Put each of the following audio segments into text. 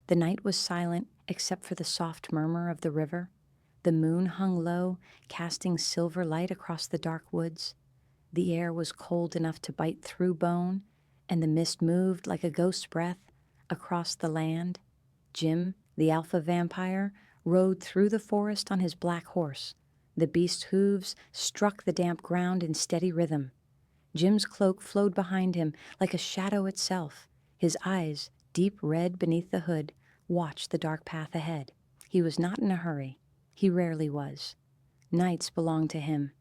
The night was silent except for the soft murmur of the river. The moon hung low, casting silver light across the dark woods. The air was cold enough to bite through bone, and the mist moved like a ghost's breath across the land. Jim, the alpha vampire, rode through the forest on his black horse. The beast's hooves struck the damp ground in steady rhythm. Jim's cloak flowed behind him like a shadow itself. His eyes, deep red beneath the hood, watched the dark path ahead. He was not in a hurry. He rarely was. Nights belonged to him.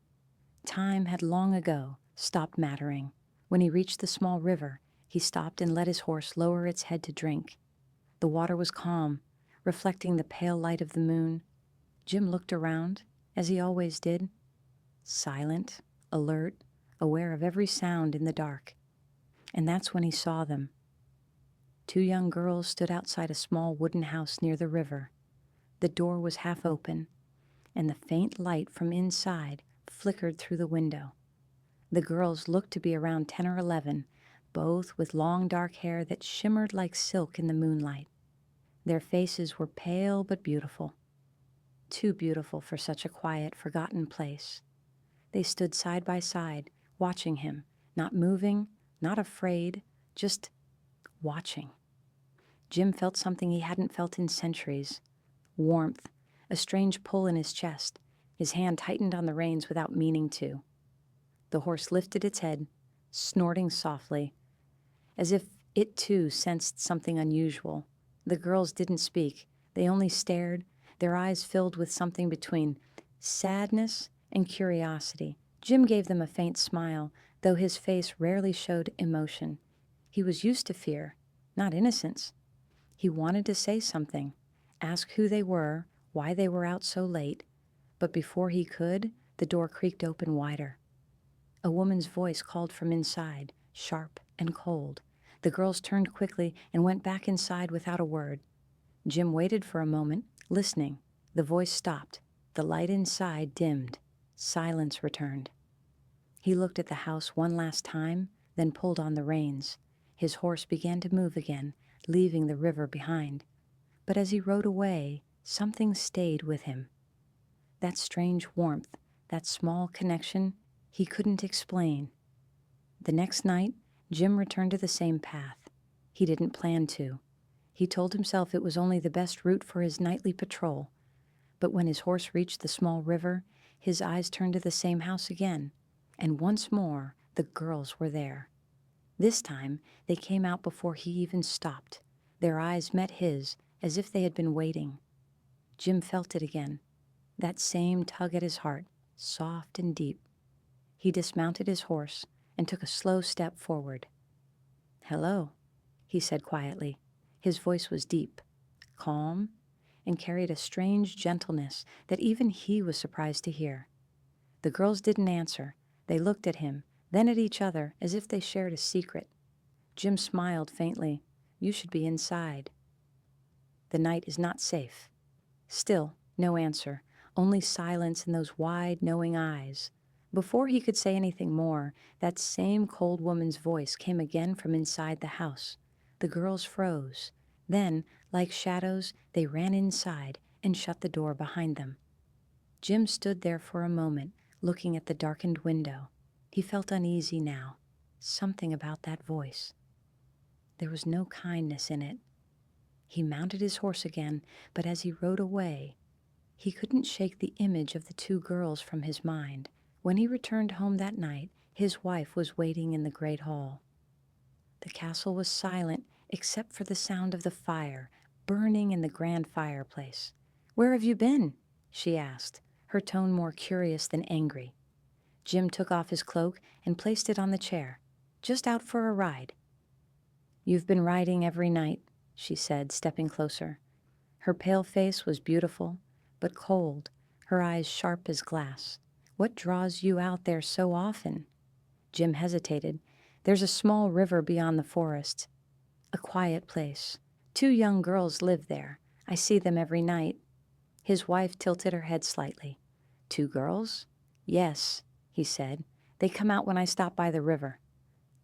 Time had long ago stopped mattering. When he reached the small river, he stopped and let his horse lower its head to drink. The water was calm, reflecting the pale light of the moon. Jim looked around, as he always did, silent, alert, aware of every sound in the dark. And that's when he saw them. Two young girls stood outside a small wooden house near the river. The door was half open, and the faint light from inside flickered through the window. The girls looked to be around 10 or 11, both with long dark hair that shimmered like silk in the moonlight. Their faces were pale but beautiful, too beautiful for such a quiet, forgotten place. They stood side by side, watching him, not moving, not afraid, just watching. Jim felt something he hadn't felt in centuries. Warmth, a strange pull in his chest. His hand tightened on the reins without meaning to. The horse lifted its head, snorting softly, as if it too sensed something unusual. The girls didn't speak. They only stared, their eyes filled with something between sadness and curiosity. Jim gave them a faint smile, though his face rarely showed emotion. He was used to fear, not innocence. He wanted to say something, ask who they were, why they were out so late, but before he could, the door creaked open wider. A woman's voice called from inside, sharp and cold. The girls turned quickly and went back inside without a word. Jim waited for a moment, listening. The voice stopped. The light inside dimmed. Silence returned. He looked at the house one last time, then pulled on the reins. His horse began to move again, leaving the river behind. But as he rode away, something stayed with him. That strange warmth, that small connection, he couldn't explain. The next night, Jim returned to the same path. He didn't plan to. He told himself it was only the best route for his nightly patrol. But when his horse reached the small river, his eyes turned to the same house again, and once more the girls were there. This time, they came out before he even stopped. Their eyes met his, as if they had been waiting. Jim felt it again, that same tug at his heart, soft and deep. He dismounted his horse and took a slow step forward. "Hello," he said quietly. His voice was deep, calm, and carried a strange gentleness that even he was surprised to hear. The girls didn't answer. They looked at him, then at each other, as if they shared a secret. Jim smiled faintly. "You should be inside. The night is not safe." Still, no answer, only silence in those wide, knowing eyes. Before he could say anything more, that same cold woman's voice came again from inside the house. The girls froze. Then, like shadows, they ran inside and shut the door behind them. Jim stood there for a moment, looking at the darkened window. He felt uneasy now. Something about that voice. There was no kindness in it. He mounted his horse again, but as he rode away, he couldn't shake the image of the two girls from his mind. When he returned home that night, his wife was waiting in the great hall. The castle was silent except for the sound of the fire burning in the grand fireplace. "Where have you been?" she asked, her tone more curious than angry. Jim took off his cloak and placed it on the chair. "Just out for a ride." "You've been riding every night," she said, stepping closer. Her pale face was beautiful, but cold, her eyes sharp as glass. "What draws you out there so often?" Jim hesitated. "There's a small river beyond the forest. A quiet place. Two young girls live there. I see them every night." His wife tilted her head slightly. "Two girls?" "Yes," he said. "They come out when I stop by the river.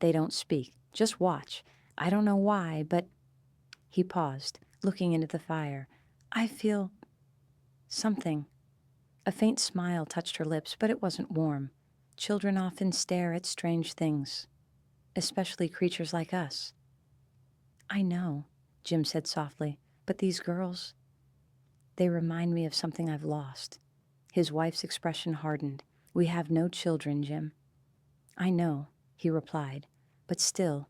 They don't speak. Just watch. I don't know why, but—" He paused, looking into the fire. I feel something. A faint smile touched her lips, but it wasn't warm. Children often stare at strange things, especially creatures like us. I know, Jim said softly, but these girls, they remind me of something I've lost. His wife's expression hardened. We have no children, Jim. I know, he replied, but still.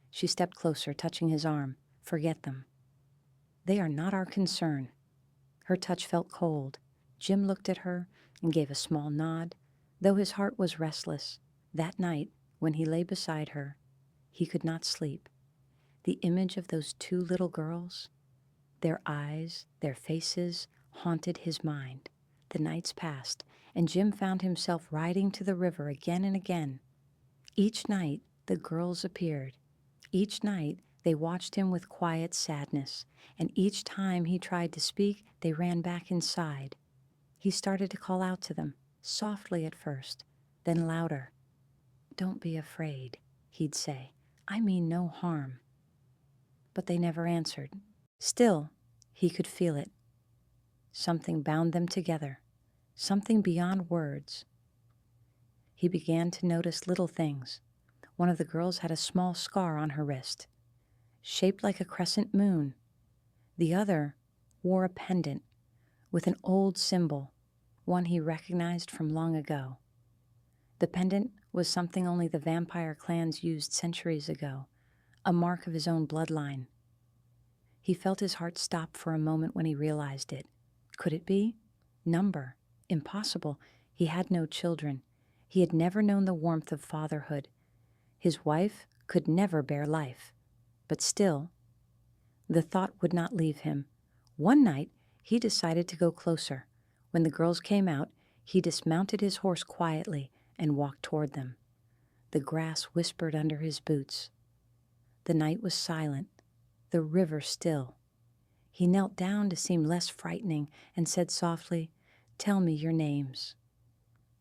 She stepped closer, touching his arm. Forget them. They are not our concern. Her touch felt cold. Jim looked at her and gave a small nod, though his heart was restless. That night, when he lay beside her, he could not sleep. The image of those two little girls, their eyes, their faces, haunted his mind. The nights passed, and Jim found himself riding to the river again and again. Each night, the girls appeared. Each night, they watched him with quiet sadness, and each time he tried to speak, they ran back inside. He started to call out to them, softly at first, then louder. Don't be afraid, he'd say. I mean no harm. But they never answered. Still, he could feel it. Something bound them together, something beyond words. He began to notice little things. One of the girls had a small scar on her wrist, shaped like a crescent moon. The other wore a pendant with an old symbol, one he recognized from long ago. The pendant was something only the vampire clans used centuries ago, a mark of his own bloodline. He felt his heart stop for a moment when he realized it. Could it be? Number. Impossible. He had no children. He had never known the warmth of fatherhood. His wife could never bear life. But still, the thought would not leave him. One night, he decided to go closer. When the girls came out, he dismounted his horse quietly and walked toward them. The grass whispered under his boots. The night was silent, the river still. He knelt down to seem less frightening and said softly, "Tell me your names."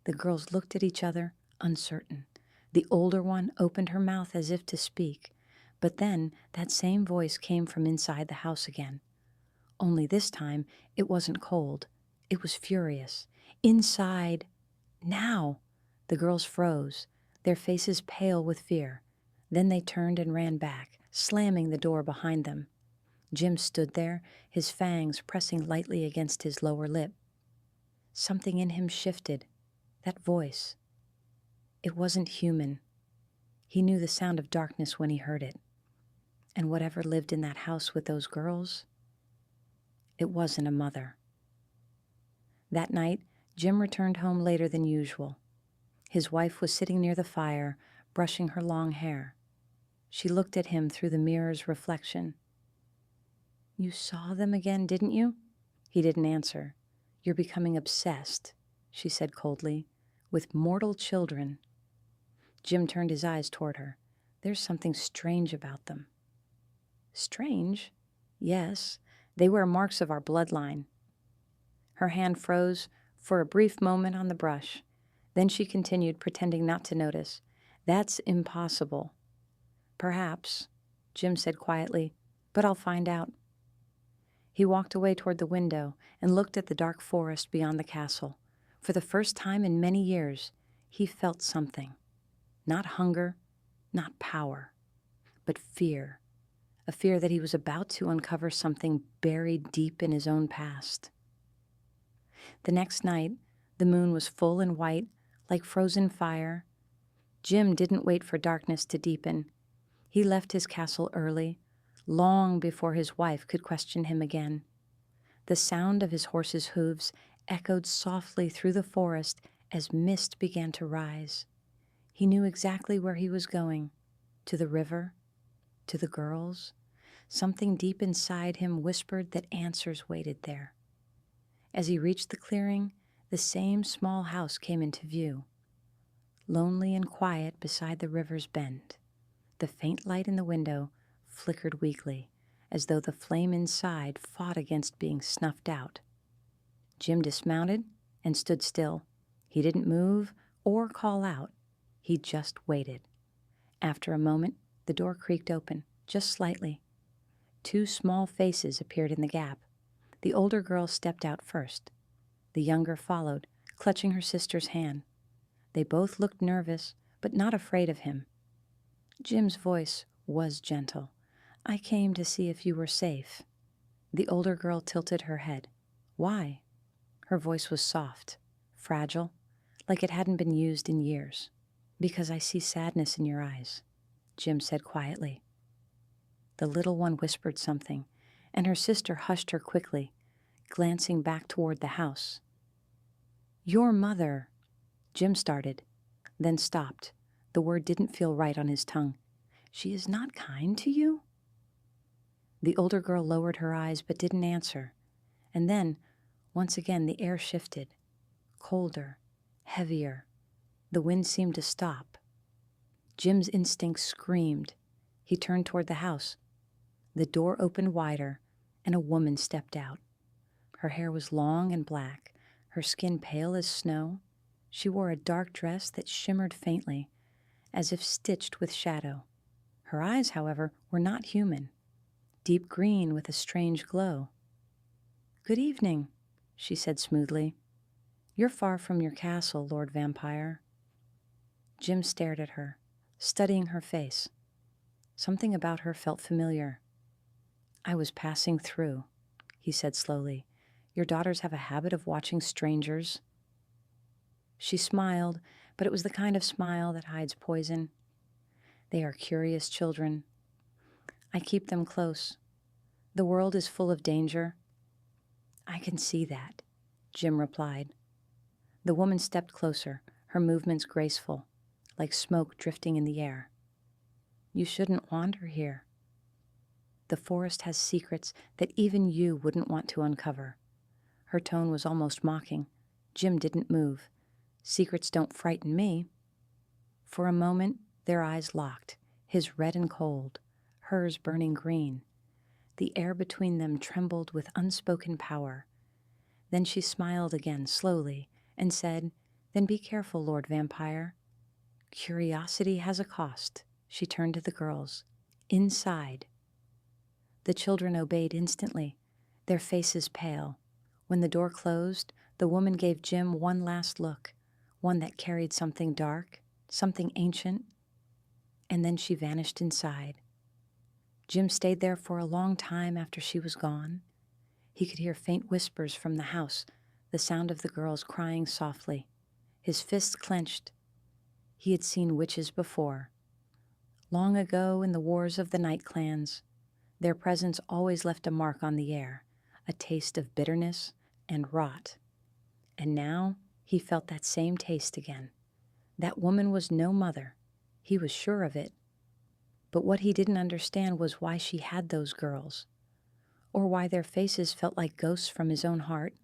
The girls looked at each other, uncertain. The older one opened her mouth as if to speak, but then that same voice came from inside the house again. Only this time it wasn't cold. It was furious. Inside, now, the girls froze, their faces pale with fear. Then they turned and ran back, slamming the door behind them. Jim stood there, his fangs pressing lightly against his lower lip. Something in him shifted. That voice. It wasn't human. He knew the sound of darkness when he heard it. And whatever lived in that house with those girls, it wasn't a mother. That night, Jim returned home later than usual. His wife was sitting near the fire, brushing her long hair. She looked at him through the mirror's reflection. "You saw them again, didn't you?" He didn't answer. "You're becoming obsessed," she said coldly, "with mortal children." Jim turned his eyes toward her. "There's something strange about them." "Strange?" "Yes, they wear marks of our bloodline." Her hand froze for a brief moment on the brush. Then she continued, pretending not to notice. "That's impossible." "Perhaps," Jim said quietly, "but I'll find out." He walked away toward the window and looked at the dark forest beyond the castle. For the first time in many years, he felt something. Not hunger, not power, but fear. A fear that he was about to uncover something buried deep in his own past. The next night, the moon was full and white, like frozen fire. Jim didn't wait for darkness to deepen. He left his castle early, long before his wife could question him again. The sound of his horse's hooves echoed softly through the forest as mist began to rise. He knew exactly where he was going, to the river, to the girls. Something deep inside him whispered that answers waited there. As he reached the clearing, the same small house came into view, lonely and quiet beside the river's bend. The faint light in the window flickered weakly, as though the flame inside fought against being snuffed out. Jim dismounted and stood still. He didn't move or call out. He just waited. After a moment, the door creaked open, just slightly. Two small faces appeared in the gap. The older girl stepped out first. The younger followed, clutching her sister's hand. They both looked nervous, but not afraid of him. Jim's voice was gentle. "I came to see if you were safe." The older girl tilted her head. "Why?" Her voice was soft, fragile, like it hadn't been used in years. "Because I see sadness in your eyes," Jim said quietly. The little one whispered something, and her sister hushed her quickly, glancing back toward the house. "Your mother," Jim started, then stopped. The word didn't feel right on his tongue. "She is not kind to you?" The older girl lowered her eyes but didn't answer. And then, once again, the air shifted. Colder, heavier. The wind seemed to stop. Jim's instincts screamed. He turned toward the house. The door opened wider, and a woman stepped out. Her hair was long and black, her skin pale as snow. She wore a dark dress that shimmered faintly, as if stitched with shadow. Her eyes, however, were not human, deep green with a strange glow. "Good evening," she said smoothly. "You're far from your castle, Lord Vampire." Jim stared at her, studying her face. Something about her felt familiar. "I was passing through," he said slowly. "Your daughters have a habit of watching strangers." She smiled, but it was the kind of smile that hides poison. "They are curious children. I keep them close. The world is full of danger." "I can see that," Jim replied. The woman stepped closer, her movements graceful, like smoke drifting in the air. "You shouldn't wander here. The forest has secrets that even you wouldn't want to uncover." Her tone was almost mocking. Jim didn't move. "Secrets don't frighten me." For a moment, their eyes locked, his red and cold, hers burning green. The air between them trembled with unspoken power. Then she smiled again, slowly, and said, "Then be careful, Lord Vampire. Curiosity has a cost." She turned to the girls. "Inside." The children obeyed instantly, their faces pale. When the door closed, the woman gave Jim one last look, one that carried something dark, something ancient, and then she vanished inside. Jim stayed there for a long time after she was gone. He could hear faint whispers from the house, the sound of the girls crying softly. His fists clenched. He had seen witches before. Long ago in the wars of the night clans, their presence always left a mark on the air, a taste of bitterness and rot. And now he felt that same taste again. That woman was no mother. He was sure of it. But what he didn't understand was why she had those girls, or why their faces felt like ghosts from his own heart.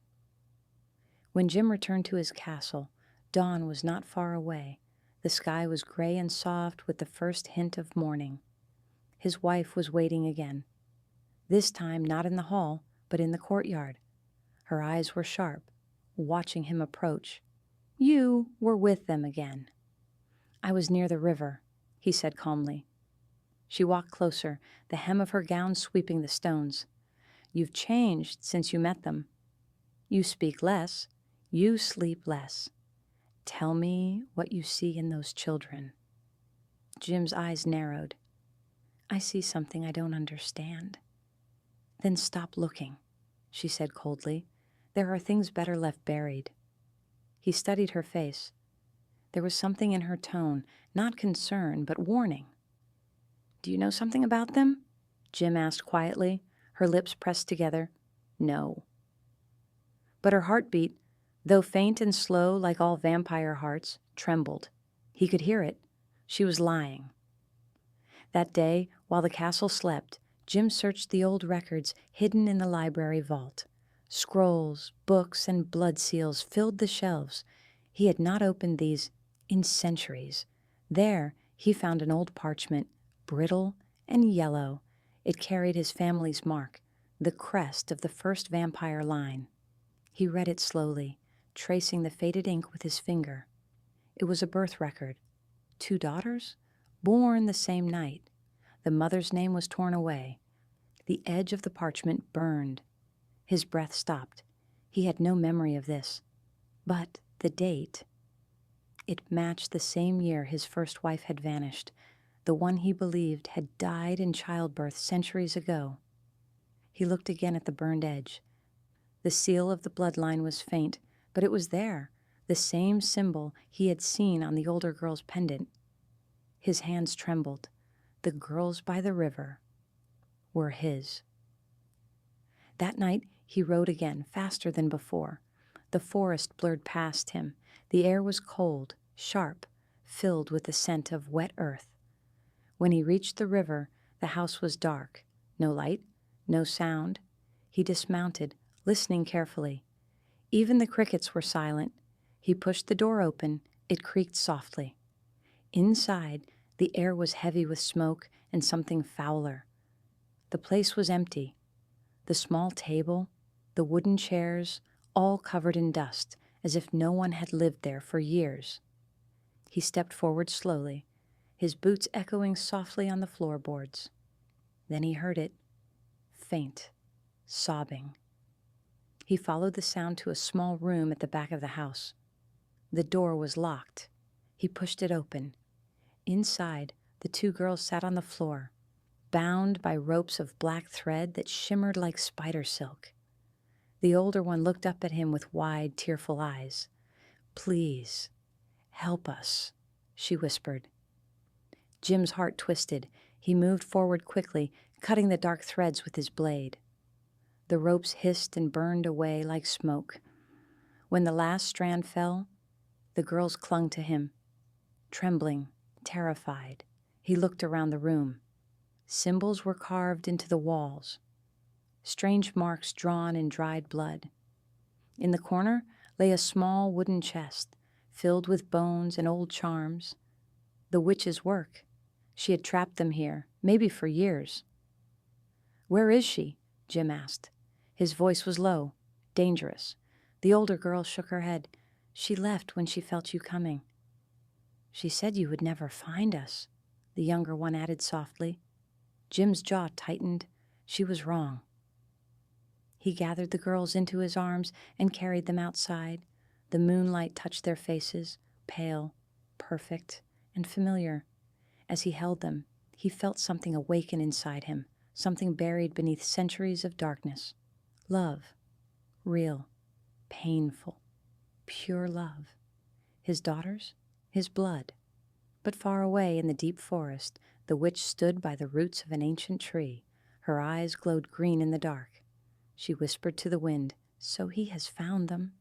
When Jim returned to his castle, dawn was not far away. The sky was gray and soft with the first hint of morning. His wife was waiting again. This time not in the hall, but in the courtyard. Her eyes were sharp, watching him approach. "You were with them again." "I was near the river," he said calmly. She walked closer, the hem of her gown sweeping the stones. "You've changed since you met them. You speak less. You sleep less. Tell me what you see in those children." Jim's eyes narrowed. "I see something I don't understand." "Then stop looking," she said coldly. "There are things better left buried." He studied her face. There was something in her tone, not concern, but warning. "Do you know something about them?" Jim asked quietly, her lips pressed together. "No." But her heartbeat, though faint and slow like all vampire hearts, trembled. He could hear it. She was lying. That day, while the castle slept, Jim searched the old records hidden in the library vault. Scrolls, books, and blood seals filled the shelves. He had not opened these in centuries. There, he found an old parchment, brittle and yellow. It carried his family's mark, the crest of the first vampire line. He read it slowly, tracing the faded ink with his finger. It was a birth record. 2 daughters, born the same night. The mother's name was torn away. The edge of the parchment burned. His breath stopped. He had no memory of this. But the date, it matched the same year his first wife had vanished, the one he believed had died in childbirth centuries ago. He looked again at the burned edge. The seal of the bloodline was faint, but it was there, the same symbol he had seen on the older girl's pendant. His hands trembled. The girls by the river were his. That night he rode again, faster than before. The forest blurred past him. The air was cold, sharp, filled with the scent of wet earth. When he reached the river, the house was dark. No light, no sound. He dismounted, listening carefully. Even the crickets were silent. He pushed the door open. It creaked softly. Inside, the air was heavy with smoke and something fouler. The place was empty. The small table, the wooden chairs, all covered in dust, as if no one had lived there for years. He stepped forward slowly, his boots echoing softly on the floorboards. Then he heard it, faint, sobbing. He followed the sound to a small room at the back of the house. The door was locked. He pushed it open. Inside, the two girls sat on the floor, bound by ropes of black thread that shimmered like spider silk. The older one looked up at him with wide, tearful eyes. "Please, help us," she whispered. Jim's heart twisted. He moved forward quickly, cutting the dark threads with his blade. The ropes hissed and burned away like smoke. When the last strand fell, the girls clung to him. Trembling, terrified, he looked around the room. Symbols were carved into the walls, strange marks drawn in dried blood. In the corner lay a small wooden chest, filled with bones and old charms. The witch's work. She had trapped them here, maybe for years. "Where is she?" Jim asked. His voice was low, dangerous. The older girl shook her head. "She left when she felt you coming." "She said you would never find us," the younger one added softly. Jim's jaw tightened. She was wrong. He gathered the girls into his arms and carried them outside. The moonlight touched their faces, pale, perfect, and familiar. As he held them, he felt something awaken inside him, something buried beneath centuries of darkness. Love. Real. Painful. Pure love. His daughters? His blood. But far away in the deep forest, the witch stood by the roots of an ancient tree. Her eyes glowed green in the dark. She whispered to the wind, "So he has found them.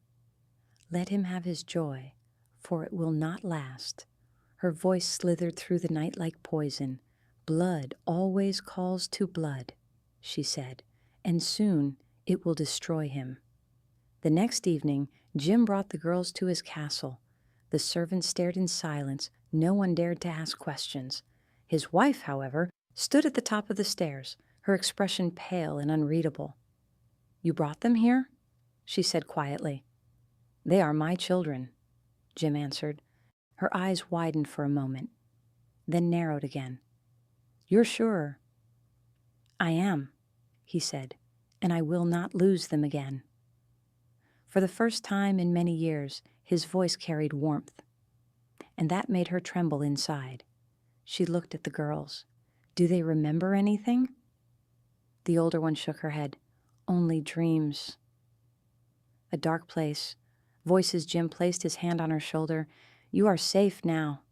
Let him have his joy, for it will not last." Her voice slithered through the night like poison. "Blood always calls to blood," she said, "and soon it will destroy him." The next evening, Jim brought the girls to his castle. The servants stared in silence. No one dared to ask questions. His wife, however, stood at the top of the stairs, her expression pale and unreadable. "You brought them here?" she said quietly. "They are my children," Jim answered. Her eyes widened for a moment, then narrowed again. "You're sure?" "I am," he said, "and I will not lose them again." For the first time in many years, his voice carried warmth, and that made her tremble inside. She looked at the girls. "Do they remember anything?" The older one shook her head. "Only dreams." A dark place. Voices. Jim placed his hand on her shoulder. "You are safe now."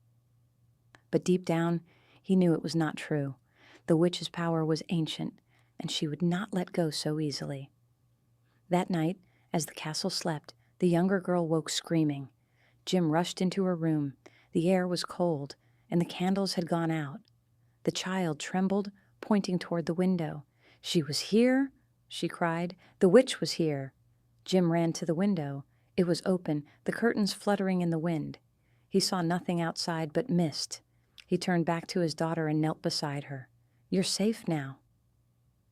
But deep down, he knew it was not true. The witch's power was ancient, and she would not let go so easily. That night, as the castle slept, the younger girl woke screaming. Jim rushed into her room. The air was cold, and the candles had gone out. The child trembled, pointing toward the window. "She was here?" she cried. "The witch was here." Jim ran to the window. It was open, the curtains fluttering in the wind. He saw nothing outside but mist. He turned back to his daughter and knelt beside her. "You're safe now.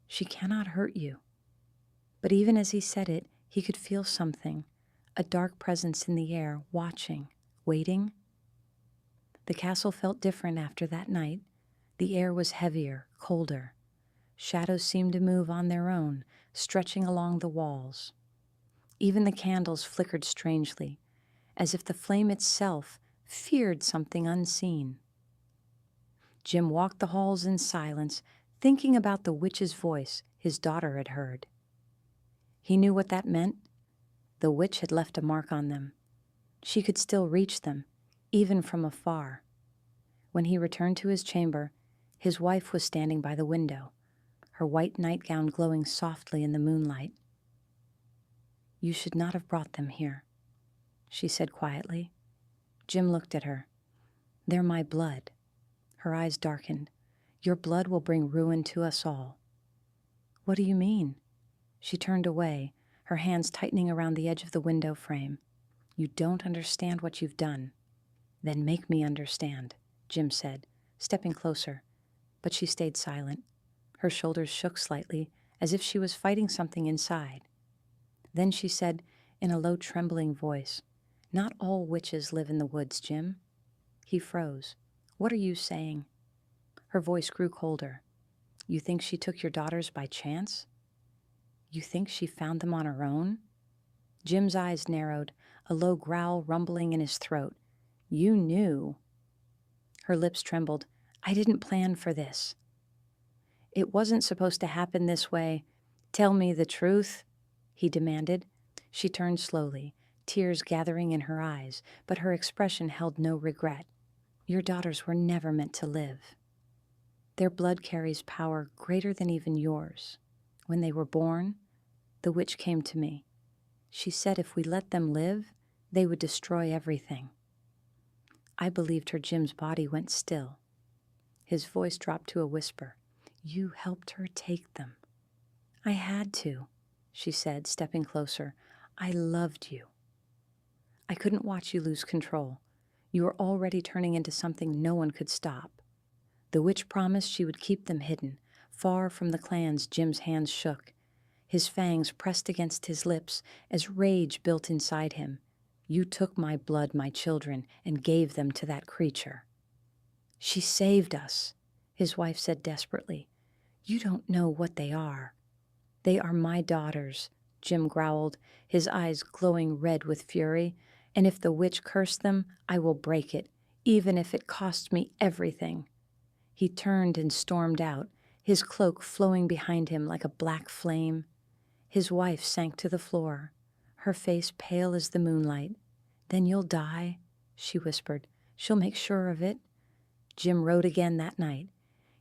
She cannot hurt you." But even as he said it, he could feel something, a dark presence in the air, watching, waiting. The castle felt different after that night. The air was heavier, colder. Shadows seemed to move on their own, stretching along the walls. Even the candles flickered strangely, as if the flame itself feared something unseen. Jim walked the halls in silence, thinking about the witch's voice his daughter had heard. He knew what that meant. The witch had left a mark on them. She could still reach them, even from afar. When he returned to his chamber, his wife was standing by the window, her white nightgown glowing softly in the moonlight. "You should not have brought them here," she said quietly. Jim looked at her. "They're my blood." Her eyes darkened. "Your blood will bring ruin to us all." "What do you mean?" She turned away, her hands tightening around the edge of the window frame. "You don't understand what you've done." "Then make me understand," Jim said, stepping closer. But she stayed silent. Her shoulders shook slightly, as if she was fighting something inside. Then she said, in a low, trembling voice, "Not all witches live in the woods, Jim." He froze. "What are you saying?" Her voice grew colder. "You think she took your daughters by chance? You think she found them on her own?" Jim's eyes narrowed, a low growl rumbling in his throat. "You knew." Her lips trembled. "I didn't plan for this." "It wasn't supposed to happen this way. Tell me the truth," he demanded. She turned slowly, tears gathering in her eyes, but her expression held no regret. "Your daughters were never meant to live. Their blood carries power greater than even yours. When they were born, the witch came to me. She said if we let them live, they would destroy everything." I believed her. Jim's body went still. His voice dropped to a whisper. "You helped her take them." "I had to," she said, stepping closer. "I loved you. I couldn't watch you lose control. You were already turning into something no one could stop." The witch promised she would keep them hidden, far from the clans. Jim's hands shook. His fangs pressed against his lips as rage built inside him. "You took my blood, my children, and gave them to that creature." "She saved us," his wife said desperately. "You don't know what they are." "They are my daughters," Jim growled, his eyes glowing red with fury. "And if the witch cursed them, I will break it, even if it costs me everything." He turned and stormed out, his cloak flowing behind him like a black flame. His wife sank to the floor, her face pale as the moonlight. "Then you'll die," she whispered. "She'll make sure of it." Jim rode again that night.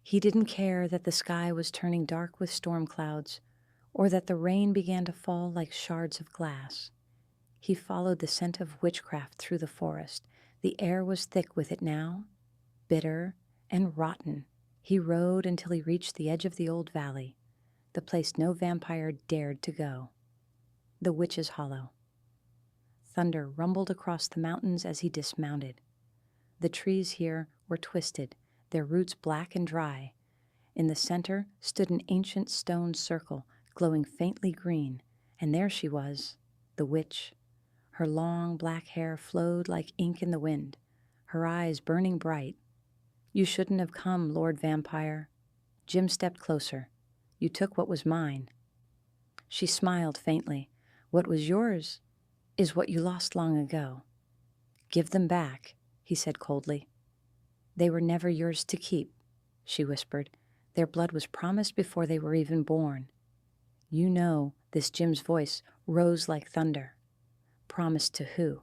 He didn't care that the sky was turning dark with storm clouds, or that the rain began to fall like shards of glass. He followed the scent of witchcraft through the forest. The air was thick with it now, bitter and rotten. He rode until he reached the edge of the old valley, the place no vampire dared to go. The Witch's Hollow. Thunder rumbled across the mountains as he dismounted. The trees here were twisted, their roots black and dry. In the center stood an ancient stone circle, glowing faintly green, and there she was, the witch. Her long black hair flowed like ink in the wind, her eyes burning bright. "You shouldn't have come, Lord Vampire." Jim stepped closer. "You took what was mine." She smiled faintly. "What was yours is what you lost long ago." "Give them back," he said coldly. "They were never yours to keep," she whispered. "Their blood was promised before they were even born." "You know," this Jim's voice rose like thunder. "Promised to who?"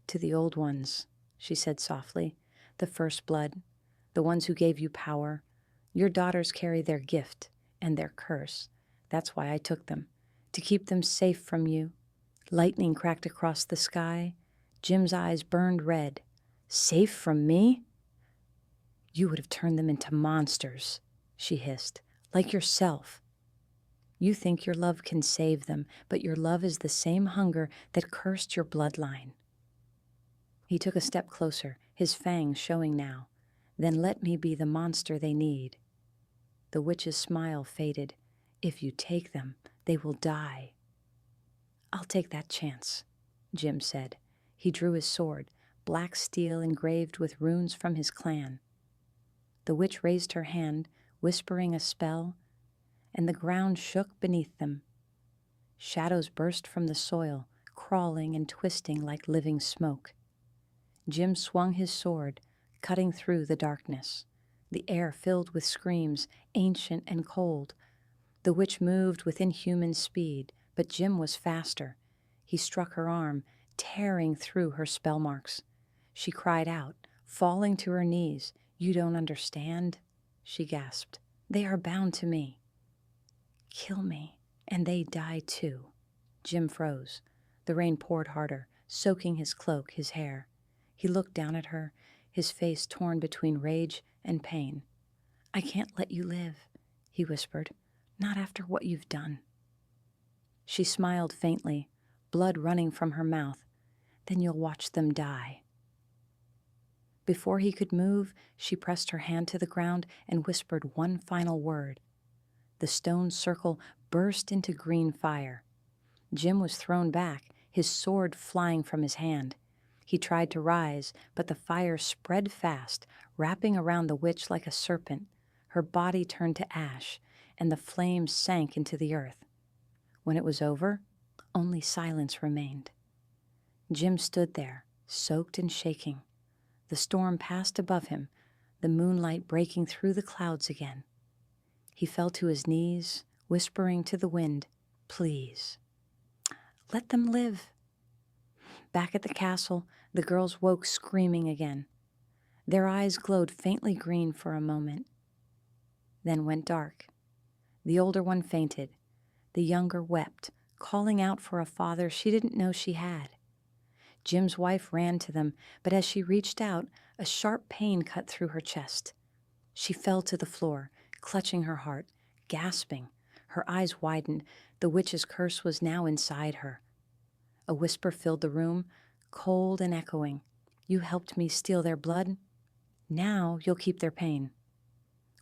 "To the old ones," she said softly. "The first blood, the ones who gave you power. Your daughters carry their gift and their curse. That's why I took them, to keep them safe from you." Lightning cracked across the sky. Jim's eyes burned red. "Safe from me?" "You would have turned them into monsters," she hissed, "like yourself. You think your love can save them, but your love is the same hunger that cursed your bloodline." He took a step closer, his fangs showing now. "Then let me be the monster they need." The witch's smile faded. "If you take them, they will die." "I'll take that chance," Jim said. He drew his sword, black steel engraved with runes from his clan. The witch raised her hand, whispering a spell, and the ground shook beneath them. Shadows burst from the soil, crawling and twisting like living smoke. Jim swung his sword, cutting through the darkness. The air filled with screams, ancient and cold. The witch moved with inhuman speed, but Jim was faster. He struck her arm, tearing through her spell marks. She cried out, falling to her knees. "You don't understand," she gasped. "They are bound to me." "Kill me, and they die too." Jim froze. The rain poured harder, soaking his cloak, his hair. He looked down at her, his face torn between rage and pain. "I can't let you live," he whispered. "Not after what you've done." She smiled faintly, blood running from her mouth. "Then you'll watch them die." Before he could move, she pressed her hand to the ground and whispered one final word. The stone circle burst into green fire. Jim was thrown back, his sword flying from his hand. He tried to rise, but the fire spread fast, wrapping around the witch like a serpent. Her body turned to ash, and the flames sank into the earth. When it was over, only silence remained. Jim stood there, soaked and shaking. The storm passed above him, the moonlight breaking through the clouds again. He fell to his knees, whispering to the wind, "Please, let them live." Back at the castle, the girls woke screaming again. Their eyes glowed faintly green for a moment, then went dark. The older one fainted. The younger wept, calling out for a father she didn't know she had. Jim's wife ran to them, but as she reached out, a sharp pain cut through her chest. She fell to the floor, clutching her heart, gasping. Her eyes widened. The witch's curse was now inside her. A whisper filled the room, cold and echoing. "You helped me steal their blood. Now you'll keep their pain."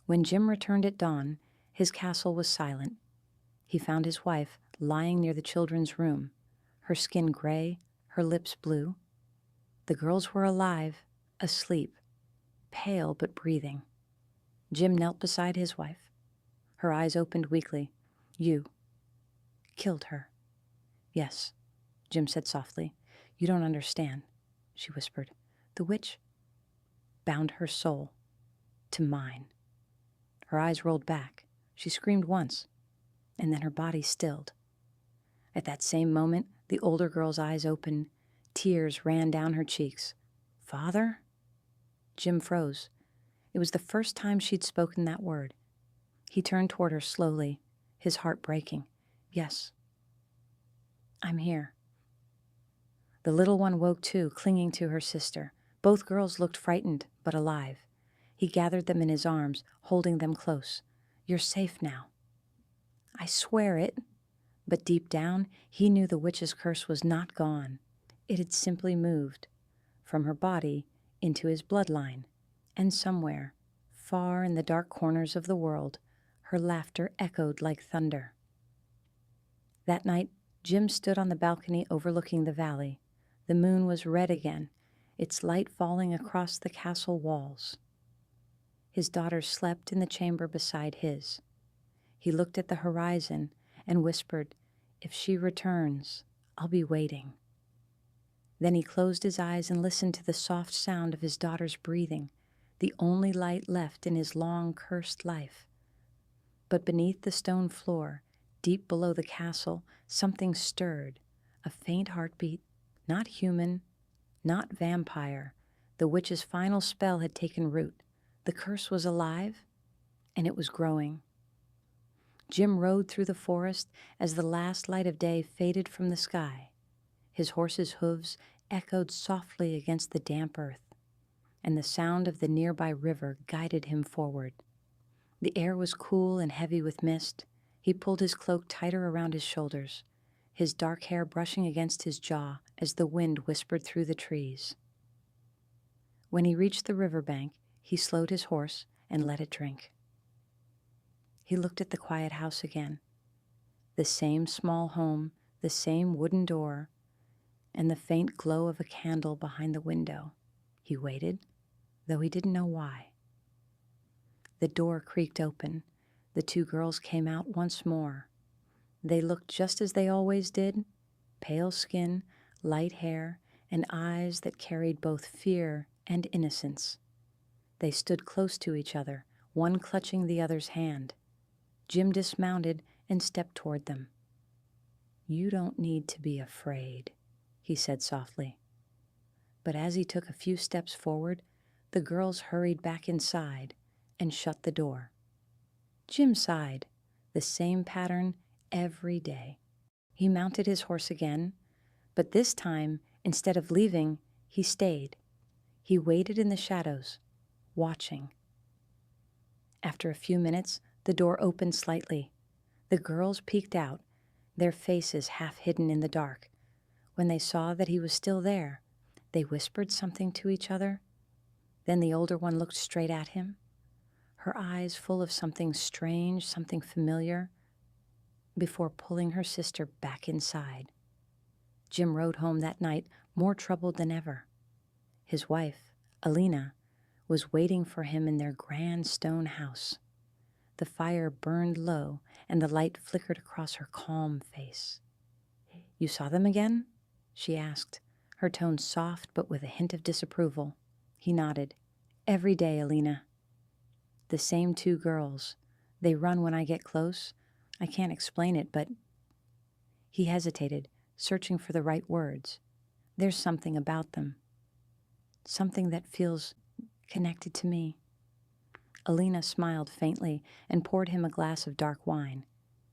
When Jim returned at dawn, his castle was silent. He found his wife lying near the children's room, her skin gray, her lips blue. The girls were alive, asleep, pale but breathing. Jim knelt beside his wife. Her eyes opened weakly. "You killed her." "Yes," Jim said softly. "You don't understand," she whispered. "The witch bound her soul to mine." Her eyes rolled back. She screamed once, and then her body stilled. At that same moment, the older girl's eyes opened. Tears ran down her cheeks. "Father?" Jim froze. It was the first time she'd spoken that word. He turned toward her slowly, his heart breaking. "Yes, I'm here." The little one woke too, clinging to her sister. Both girls looked frightened, but alive. He gathered them in his arms, holding them close. "You're safe now." "I swear it." But deep down, he knew the witch's curse was not gone. It had simply moved from her body into his bloodline. And somewhere, far in the dark corners of the world, her laughter echoed like thunder. That night, Jim stood on the balcony overlooking the valley. The moon was red again, its light falling across the castle walls. His daughter slept in the chamber beside his. He looked at the horizon and whispered, "If she returns, I'll be waiting." Then he closed his eyes and listened to the soft sound of his daughter's breathing, the only light left in his long, cursed life. But beneath the stone floor, deep below the castle, something stirred, a faint heartbeat, not human, not vampire. The witch's final spell had taken root. The curse was alive, and it was growing. Jim rode through the forest as the last light of day faded from the sky. His horse's hooves echoed softly against the damp earth, and the sound of the nearby river guided him forward. The air was cool and heavy with mist. He pulled his cloak tighter around his shoulders, his dark hair brushing against his jaw as the wind whispered through the trees. When he reached the riverbank, he slowed his horse and let it drink. He looked at the quiet house again. The same small home, the same wooden door, and the faint glow of a candle behind the window. He waited, though he didn't know why. The door creaked open. The two girls came out once more. They looked just as they always did, pale skin, light hair, and eyes that carried both fear and innocence. They stood close to each other, one clutching the other's hand. Jim dismounted and stepped toward them. "You don't need to be afraid," he said softly. But as he took a few steps forward, the girls hurried back inside and shut the door. Jim sighed, the same pattern every day. He mounted his horse again, but this time, instead of leaving, he stayed. He waited in the shadows, watching. After a few minutes, the door opened slightly. The girls peeked out, their faces half hidden in the dark. When they saw that he was still there, they whispered something to each other. Then the older one looked straight at him, her eyes full of something strange, something familiar, before pulling her sister back inside. Jim rode home that night more troubled than ever. His wife, Alina, was waiting for him in their grand stone house. The fire burned low, and the light flickered across her calm face. "You saw them again?" she asked, her tone soft but with a hint of disapproval. He nodded. "Every day, Alina." "The same two girls. They run when I get close. I can't explain it, but—" He hesitated, searching for the right words. "There's something about them. Something that feels connected to me." Alina smiled faintly and poured him a glass of dark wine.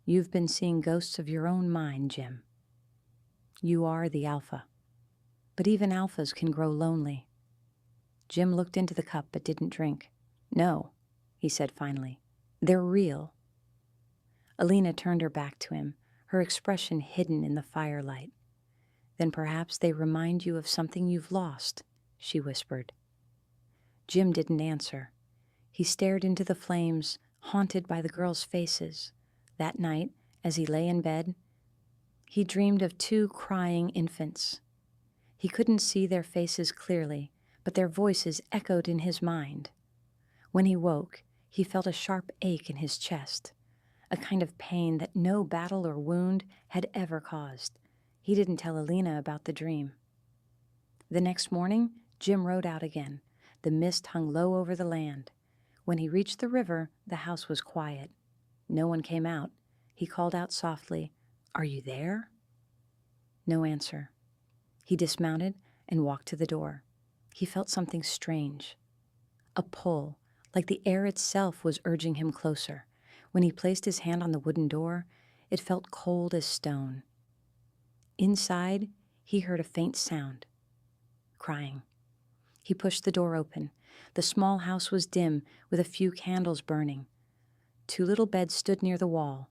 "You've been seeing ghosts of your own mind, Jim. You are the alpha. But even alphas can grow lonely." Jim looked into the cup but didn't drink. "No," he said finally. "They're real." Alina turned her back to him, her expression hidden in the firelight. "Then perhaps they remind you of something you've lost," she whispered. Jim didn't answer. He stared into the flames, haunted by the girls' faces. That night, as he lay in bed, he dreamed of two crying infants. He couldn't see their faces clearly, but their voices echoed in his mind. When he woke, he felt a sharp ache in his chest, a kind of pain that no battle or wound had ever caused. He didn't tell Alina about the dream. The next morning, Jim rode out again. The mist hung low over the land. When he reached the river, the house was quiet. No one came out. He called out softly, "Are you there?" No answer. He dismounted and walked to the door. He felt something strange. A pull, like the air itself was urging him closer. When he placed his hand on the wooden door, it felt cold as stone. Inside, he heard a faint sound. Crying. He pushed the door open. The small house was dim, with a few candles burning. Two little beds stood near the wall.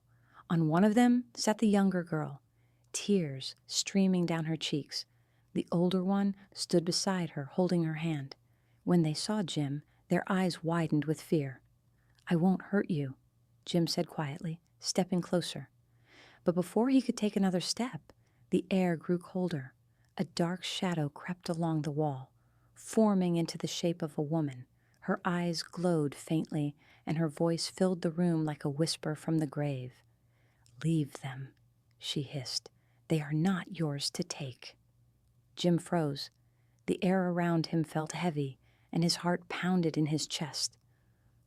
On one of them sat the younger girl, tears streaming down her cheeks. The older one stood beside her, holding her hand. When they saw Jim, their eyes widened with fear. "I won't hurt you," Jim said quietly, stepping closer. But before he could take another step, the air grew colder. A dark shadow crept along the wall, forming into the shape of a woman. Her eyes glowed faintly, and her voice filled the room like a whisper from the grave. "Leave them," she hissed. "They are not yours to take." Jim froze. The air around him felt heavy, and his heart pounded in his chest.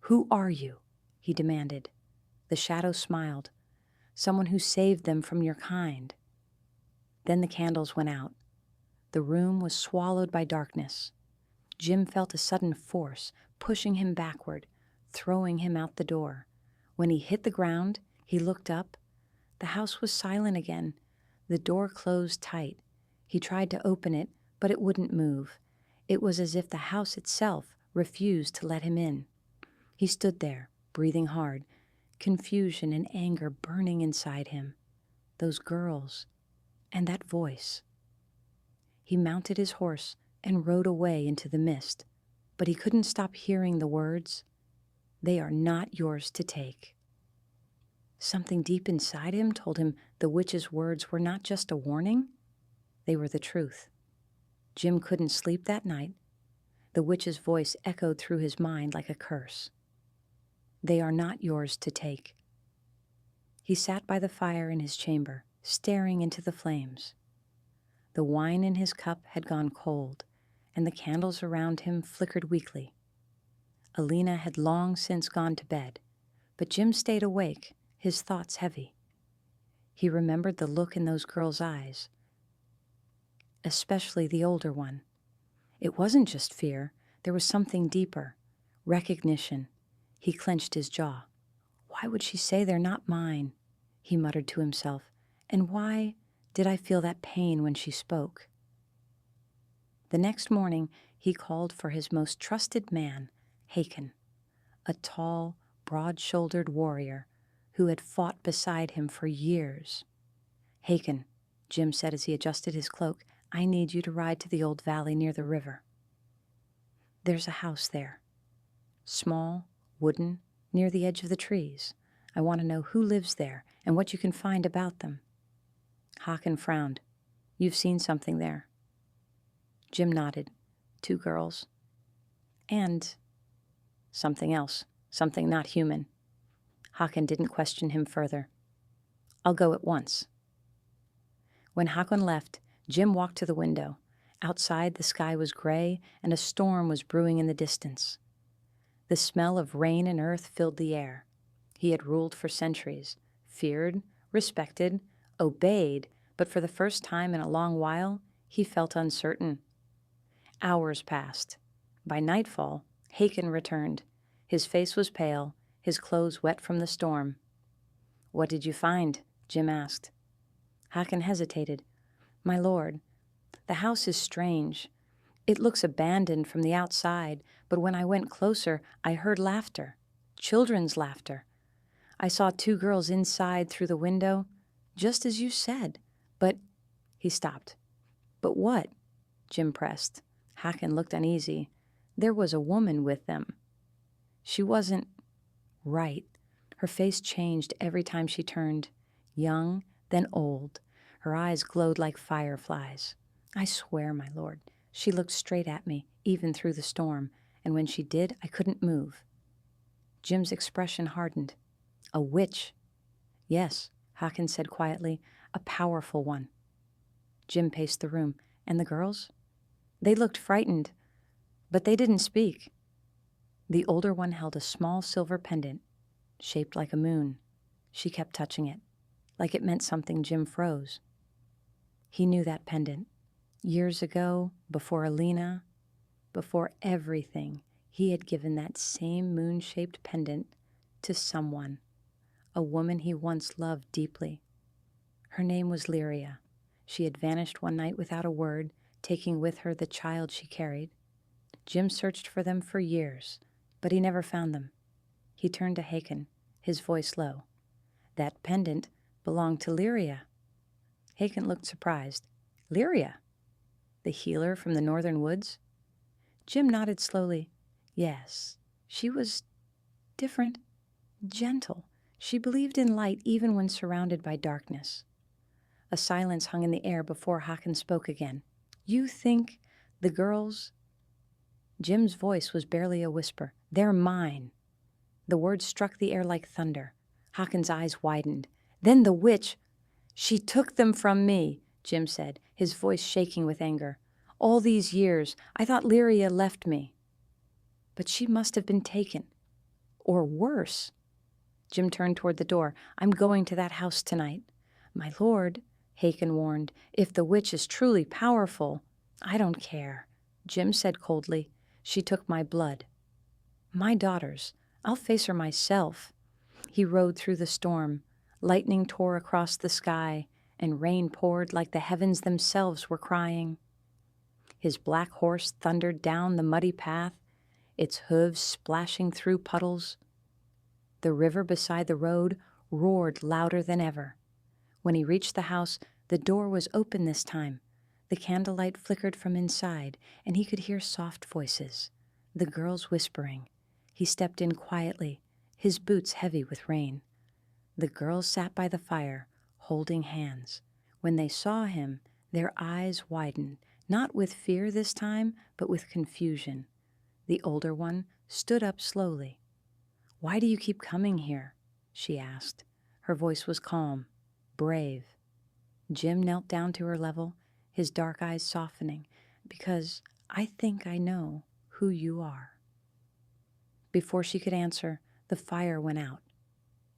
"Who are you?" he demanded. The shadow smiled. "Someone who saved them from your kind." Then the candles went out. The room was swallowed by darkness. Jim felt a sudden force pushing him backward, throwing him out the door. When he hit the ground, he looked up. The house was silent again. The door closed tight. He tried to open it, but it wouldn't move. It was as if the house itself refused to let him in. He stood there, breathing hard, confusion and anger burning inside him. Those girls, and that voice. He mounted his horse and rode away into the mist, but he couldn't stop hearing the words, "They are not yours to take." Something deep inside him told him the witch's words were not just a warning, they were the truth. Jim couldn't sleep that night. The witch's voice echoed through his mind like a curse. They are not yours to take." He sat by the fire in his chamber, staring into the flames. The wine in his cup had gone cold, and the candles around him flickered weakly. Alina had long since gone to bed, but Jim stayed awake, his thoughts heavy. He remembered the look in those girls' eyes, especially the older one. It wasn't just fear, there was something deeper, recognition. He clenched his jaw. "Why would she say they're not mine?" he muttered to himself. "And why did I feel that pain when she spoke?" The next morning, he called for his most trusted man, Hakon, a tall, broad-shouldered warrior who had fought beside him for years. "Hakon," Jim said as he adjusted his cloak, "I need you to ride to the old valley near the river. There's a house there. Small, wooden, near the edge of the trees. I want to know who lives there and what you can find about them." Hakon frowned. "You've seen something there." Jim nodded. "2 girls. And something else, something not human." Hakon didn't question him further. "I'll go at once." When Hakon left, Jim walked to the window. Outside, the sky was gray, and a storm was brewing in the distance. The smell of rain and earth filled the air. He had ruled for centuries, feared, respected, obeyed, but for the first time in a long while, he felt uncertain. Hours passed. By nightfall, Hakon returned. His face was pale, his clothes wet from the storm. "What did you find?" Jim asked. Hakon hesitated. "My lord, the house is strange. It looks abandoned from the outside, but when I went closer, I heard laughter, children's laughter. I saw 2 girls inside through the window, just as you said, but—" He stopped. "But what?" Jim pressed. Hakon looked uneasy. "There was a woman with them. She wasn't right. Her face changed every time she turned, young, then old. Her eyes glowed like fireflies. I swear, my lord, she looked straight at me, even through the storm, and when she did, I couldn't move." Jim's expression hardened. "A witch." "Yes," Hakon said quietly, "a powerful one." Jim paced the room. "And the girls?" "They looked frightened, but they didn't speak." The older one held a small silver pendant, shaped like a moon. She kept touching it, like it meant something. Jim froze. He knew that pendant. Years ago, before Alina, before everything, he had given that same moon-shaped pendant to someone, a woman he once loved deeply. Her name was Lyria. She had vanished one night without a word, taking with her the child she carried. Jim searched for them for years, but he never found them. He turned to Hakon, his voice low. "That pendant belonged to Lyria." Hakon looked surprised. "Lyria? The healer from the northern woods?" Jim nodded slowly. "Yes, she was different, gentle. She believed in light even when surrounded by darkness." A silence hung in the air before Hakon spoke again. "You think the girls—" Jim's voice was barely a whisper. "They're mine." The words struck the air like thunder. Hakon's eyes widened. "Then the witch—" "She took them from me," Jim said, his voice shaking with anger. "All these years, I thought Lyria left me. But she must have been taken. Or worse." Jim turned toward the door. "I'm going to that house tonight." "My lord," Hakon warned, "if the witch is truly powerful—" "I don't care," Jim said coldly. "She took my blood. My daughters. I'll face her myself." He rode through the storm. Lightning tore across the sky, and rain poured like the heavens themselves were crying. His black horse thundered down the muddy path, its hooves splashing through puddles. The river beside the road roared louder than ever. When he reached the house, the door was open this time. The candlelight flickered from inside, and he could hear soft voices, the girls whispering. He stepped in quietly, his boots heavy with rain. The girls sat by the fire, holding hands. When they saw him, their eyes widened, not with fear this time, but with confusion. The older one stood up slowly. "Why do you keep coming here?" she asked. Her voice was calm, brave. Jim knelt down to her level, his dark eyes softening. "Because I think I know who you are." Before she could answer, the fire went out.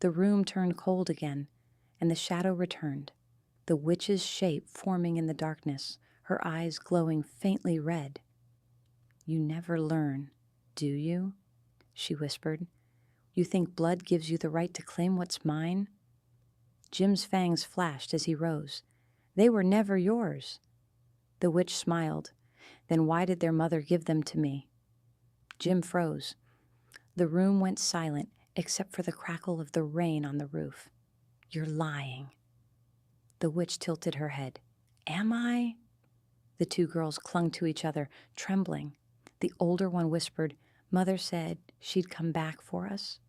The room turned cold again, and the shadow returned, the witch's shape forming in the darkness, her eyes glowing faintly red. "You never learn, do you?" she whispered. "You think blood gives you the right to claim what's mine?" Jim's fangs flashed as he rose. "They were never yours." The witch smiled. "Then why did their mother give them to me?" Jim froze. The room went silent, except for the crackle of the rain on the roof. "You're lying." The witch tilted her head. "Am I?" The two girls clung to each other, trembling. The older one whispered, "Mother said she'd come back for us."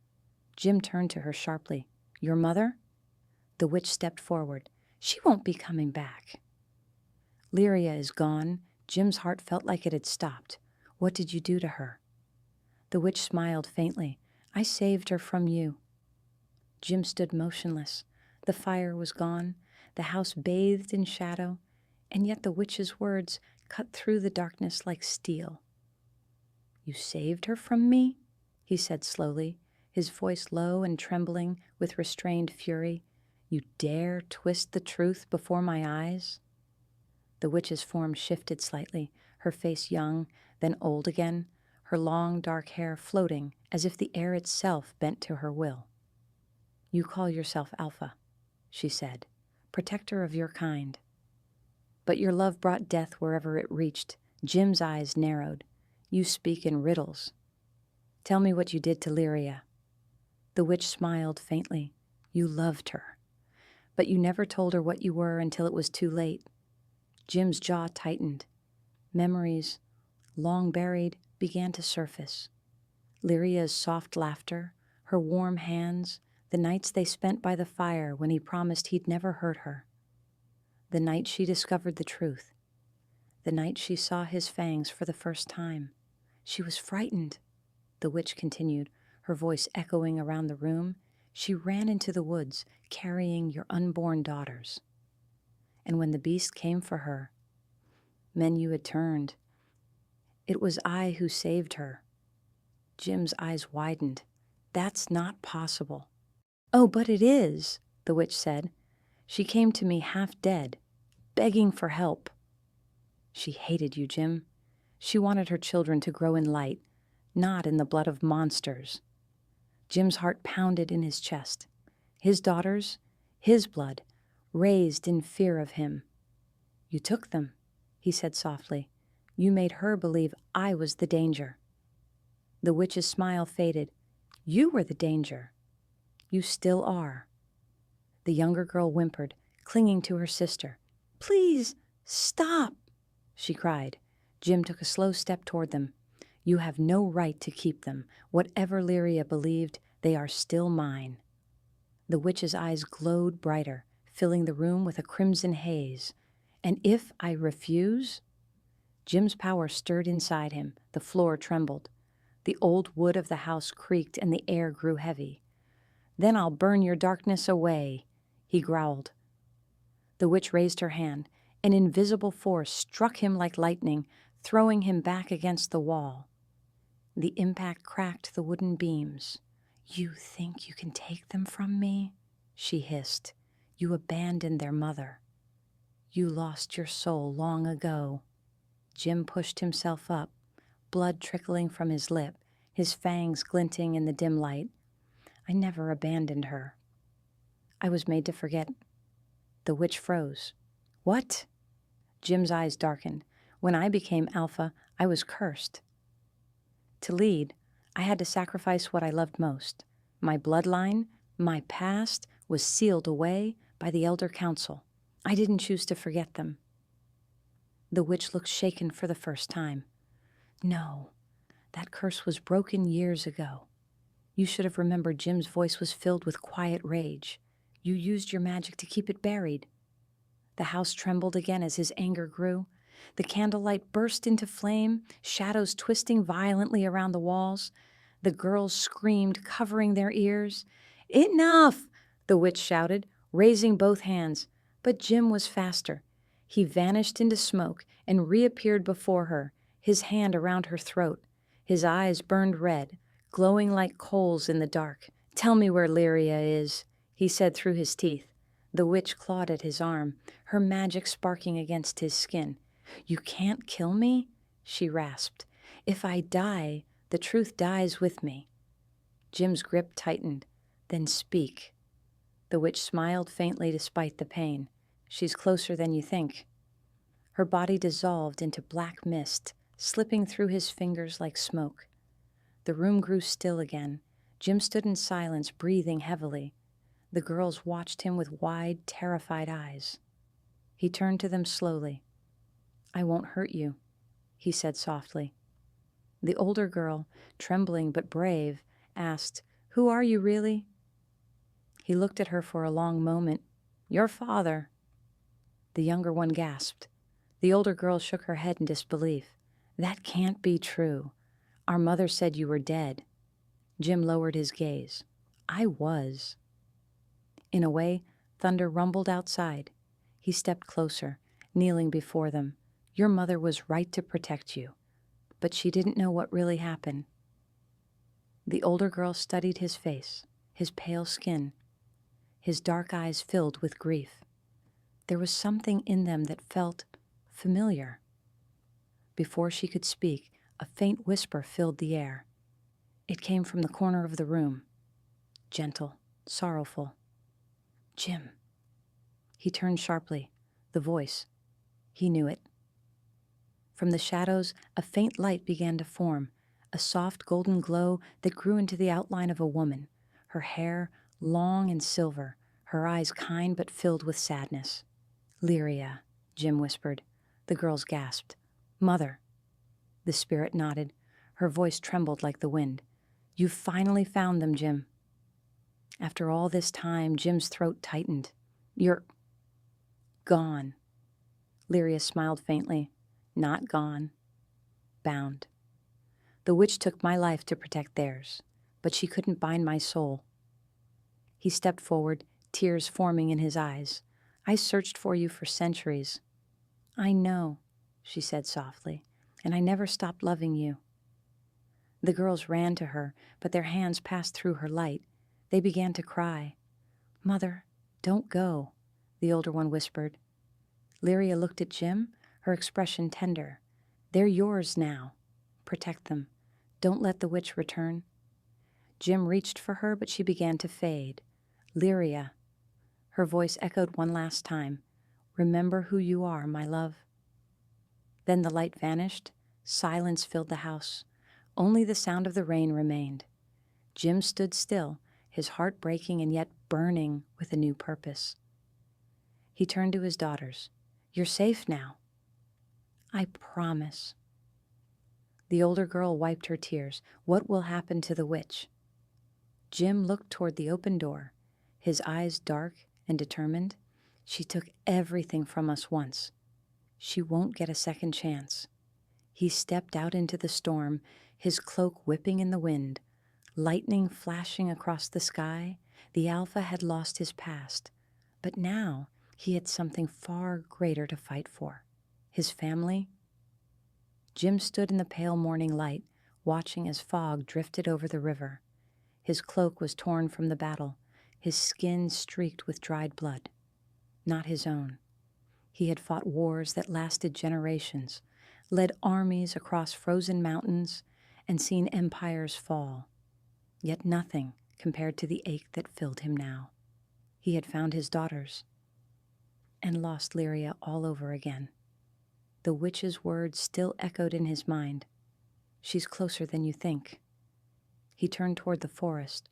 Jim turned to her sharply. "Your mother?" The witch stepped forward. "She won't be coming back." "Lyria is gone." Jim's heart felt like it had stopped. "What did you do to her?" The witch smiled faintly. "I saved her from you." Jim stood motionless. The fire was gone, the house bathed in shadow, and yet the witch's words cut through the darkness like steel. "You saved her from me?" he said slowly, his voice low and trembling with restrained fury. "You dare twist the truth before my eyes?" The witch's form shifted slightly, her face young, then old again, her long dark hair floating as if the air itself bent to her will. "You call yourself Alpha," she said, "protector of your kind. But your love brought death wherever it reached." Jim's eyes narrowed. "You speak in riddles. Tell me what you did to Lyria." The witch smiled faintly. "You loved her. But you never told her what you were until it was too late." Jim's jaw tightened. Memories, long buried, began to surface. Lyria's soft laughter, her warm hands, the nights they spent by the fire when he promised he'd never hurt her. The night she discovered the truth. The night she saw his fangs for the first time. She was frightened, the witch continued, her voice echoing around the room. She ran into the woods, carrying your unborn daughters. And when the beast came for her, men you had turned, it was I who saved her." Jim's eyes widened. "That's not possible." "Oh, but it is," the witch said. "She came to me half dead, begging for help." "She hated you, Jim. She wanted her children to grow in light, not in the blood of monsters." Jim's heart pounded in his chest. His daughters, his blood, raised in fear of him. "You took them," he said softly. "You made her believe I was the danger." The witch's smile faded. "You were the danger. You still are." The younger girl whimpered, clinging to her sister. "Please, stop," she cried. Jim took a slow step toward them. "You have no right to keep them. Whatever Lyria believed, they are still mine." The witch's eyes glowed brighter, filling the room with a crimson haze. "And if I refuse?" Jim's power stirred inside him. The floor trembled. The old wood of the house creaked and the air grew heavy. "Then I'll burn your darkness away," he growled. The witch raised her hand. An invisible force struck him like lightning, throwing him back against the wall. The impact cracked the wooden beams. "You think you can take them from me?" she hissed. "You abandoned their mother. You lost your soul long ago." Jim pushed himself up, blood trickling from his lip, his fangs glinting in the dim light. "I never abandoned her. I was made to forget." The witch froze. "What?" Jim's eyes darkened. "When I became Alpha, I was cursed. To lead, I had to sacrifice what I loved most. My bloodline, my past, was sealed away by the Elder Council. I didn't choose to forget them." The witch looked shaken for the first time. "No, that curse was broken years ago. You should have remembered." Jim's voice was filled with quiet rage. "You used your magic to keep it buried." The house trembled again as his anger grew. The candlelight burst into flame, shadows twisting violently around the walls. The girls screamed, covering their ears. "Enough!" the witch shouted, raising both hands. But Jim was faster. He vanished into smoke and reappeared before her, his hand around her throat. His eyes burned red, glowing like coals in the dark. "Tell me where Lyria is," he said through his teeth. The witch clawed at his arm, her magic sparking against his skin. "You can't kill me?" she rasped. "If I die, the truth dies with me." Jim's grip tightened. "Then speak." The witch smiled faintly despite the pain. "She's closer than you think." Her body dissolved into black mist, slipping through his fingers like smoke. The room grew still again. Jim stood in silence, breathing heavily. The girls watched him with wide, terrified eyes. He turned to them slowly. "I won't hurt you," he said softly. The older girl, trembling but brave, asked, "Who are you really?" He looked at her for a long moment. "Your father." The younger one gasped. The older girl shook her head in disbelief. "That can't be true. Our mother said you were dead." Jim lowered his gaze. "I was." In a way, thunder rumbled outside. He stepped closer, kneeling before them. "Your mother was right to protect you, but she didn't know what really happened." The older girl studied his face, his pale skin. His dark eyes filled with grief. There was something in them that felt familiar. Before she could speak, a faint whisper filled the air. It came from the corner of the room, gentle, sorrowful. "Jim." He turned sharply. The voice. He knew it. From the shadows, a faint light began to form, a soft golden glow that grew into the outline of a woman, her hair long and silver, her eyes kind but filled with sadness. "Lyria," Jim whispered. The girls gasped. "Mother." The spirit nodded. Her voice trembled like the wind. "You've finally found them, Jim." After all this time, Jim's throat tightened. "You're gone." Lyria smiled faintly. "Not gone. Bound. The witch took my life to protect theirs, but she couldn't bind my soul." He stepped forward, tears forming in his eyes. "I searched for you for centuries." "I know," she said softly, "and I never stopped loving you." The girls ran to her, but their hands passed through her light. They began to cry. "Mother, don't go," the older one whispered. Lyria looked at Jim, her expression tender. "They're yours now. Protect them. Don't let the witch return." Jim reached for her, but she began to fade. "Lyria." Her voice echoed one last time. "Remember who you are, my love." Then the light vanished. Silence filled the house. Only the sound of the rain remained. Jim stood still, his heart breaking and yet burning with a new purpose. He turned to his daughters. "You're safe now." "I promise." The older girl wiped her tears. "What will happen to the witch?" Jim looked toward the open door, his eyes dark and determined. "She took everything from us once. She won't get a second chance." He stepped out into the storm, his cloak whipping in the wind. Lightning flashing across the sky, the Alpha had lost his past, but now he had something far greater to fight for. His family. Jim stood in the pale morning light, watching as fog drifted over the river. His cloak was torn from the battle, his skin streaked with dried blood. Not his own. He had fought wars that lasted generations, led armies across frozen mountains, and seen empires fall. Yet nothing compared to the ache that filled him now. He had found his daughters and lost Lyria all over again. The witch's words still echoed in his mind. "She's closer than you think." He turned toward the forest.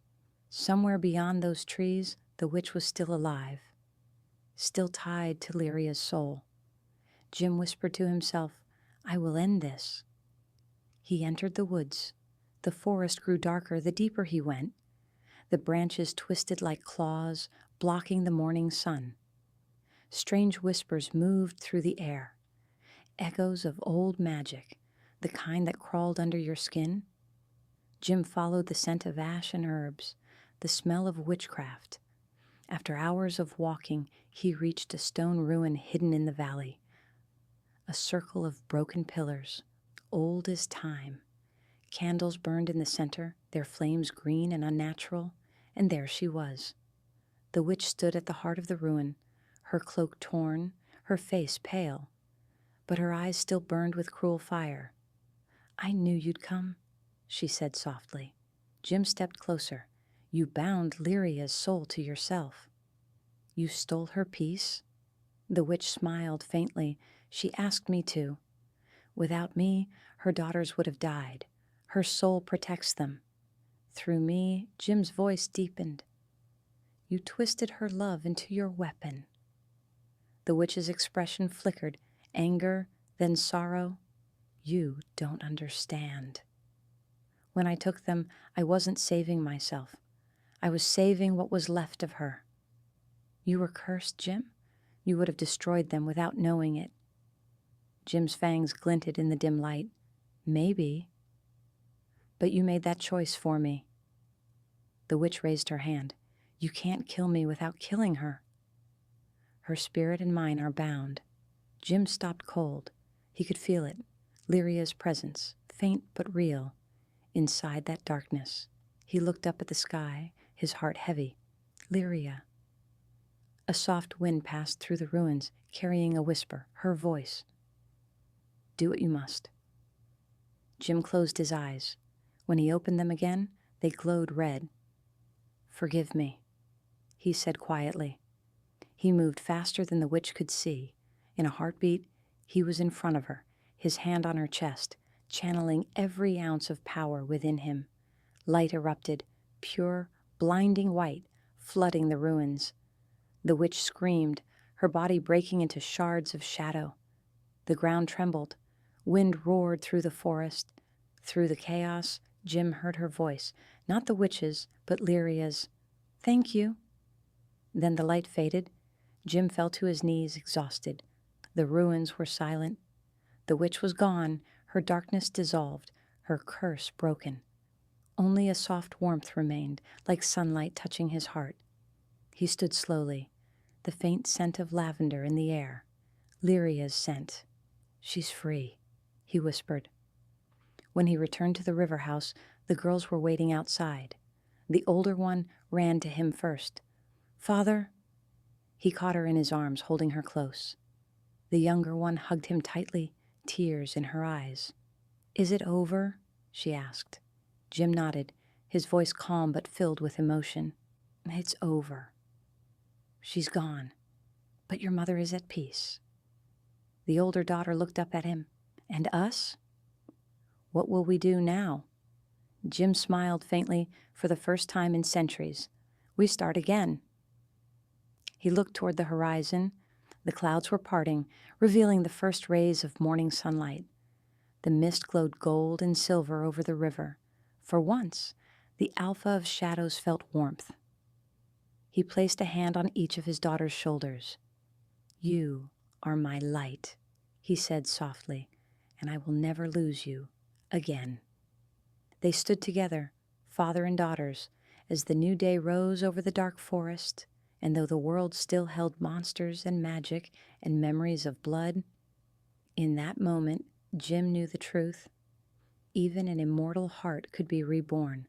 Somewhere beyond those trees, the witch was still alive, still tied to Lyria's soul. Jim whispered to himself, "I will end this." He entered the woods. The forest grew darker the deeper he went. The branches twisted like claws, blocking the morning sun. Strange whispers moved through the air, echoes of old magic, the kind that crawled under your skin. Jim followed the scent of ash and herbs, the smell of witchcraft. After hours of walking, he reached a stone ruin hidden in the valley, a circle of broken pillars, old as time. Candles burned in the center, their flames green and unnatural, and there she was. The witch stood at the heart of the ruin, her cloak torn, her face pale, but her eyes still burned with cruel fire. "I knew you'd come," she said softly. Jim stepped closer. "You bound Lyria's soul to yourself." "You stole her peace?" The witch smiled faintly. "She asked me to. Without me, her daughters would have died. Her soul protects them. Through me," Jim's voice deepened, "you twisted her love into your weapon." The witch's expression flickered, anger, then sorrow. "You don't understand. When I took them, I wasn't saving myself. I was saving what was left of her." "You were cursed, Jim? You would have destroyed them without knowing it." Jim's fangs glinted in the dim light. "Maybe. But you made that choice for me." The witch raised her hand. "You can't kill me without killing her." "Her spirit and mine are bound." Jim stopped cold. He could feel it, Lyria's presence, faint but real, inside that darkness. He looked up at the sky, his heart heavy. Lyria. A soft wind passed through the ruins, carrying a whisper, her voice. "Do what you must." Jim closed his eyes. When he opened them again, they glowed red. "Forgive me," he said quietly. He moved faster than the witch could see. In a heartbeat, he was in front of her, his hand on her chest, channeling every ounce of power within him. Light erupted, pure, blinding white, flooding the ruins. The witch screamed, her body breaking into shards of shadow. The ground trembled. Wind roared through the forest. Through the chaos, Jim heard her voice, not the witch's, but Lyria's. "Thank you." Then the light faded. Jim fell to his knees, exhausted. The ruins were silent. The witch was gone, her darkness dissolved, her curse broken. Only a soft warmth remained, like sunlight touching his heart. He stood slowly, the faint scent of lavender in the air. Lyria's scent. "She's free," he whispered. When he returned to the river house, the girls were waiting outside. The older one ran to him first. "Father." He caught her in his arms, holding her close. The younger one hugged him tightly, tears in her eyes. "Is it over?" she asked. Jim nodded, his voice calm but filled with emotion. "It's over. She's gone, but your mother is at peace." The older daughter looked up at him. "And us? What will we do now?" Jim smiled faintly for the first time in centuries. "We start again." He looked toward the horizon. The clouds were parting, revealing the first rays of morning sunlight. The mist glowed gold and silver over the river. For once, the alpha of shadows felt warmth. He placed a hand on each of his daughter's shoulders. "You are my light," he said softly, "and I will never lose you again." They stood together, father and daughters, as the new day rose over the dark forest, and though the world still held monsters and magic and memories of blood, in that moment Jim knew the truth. Even an immortal heart could be reborn,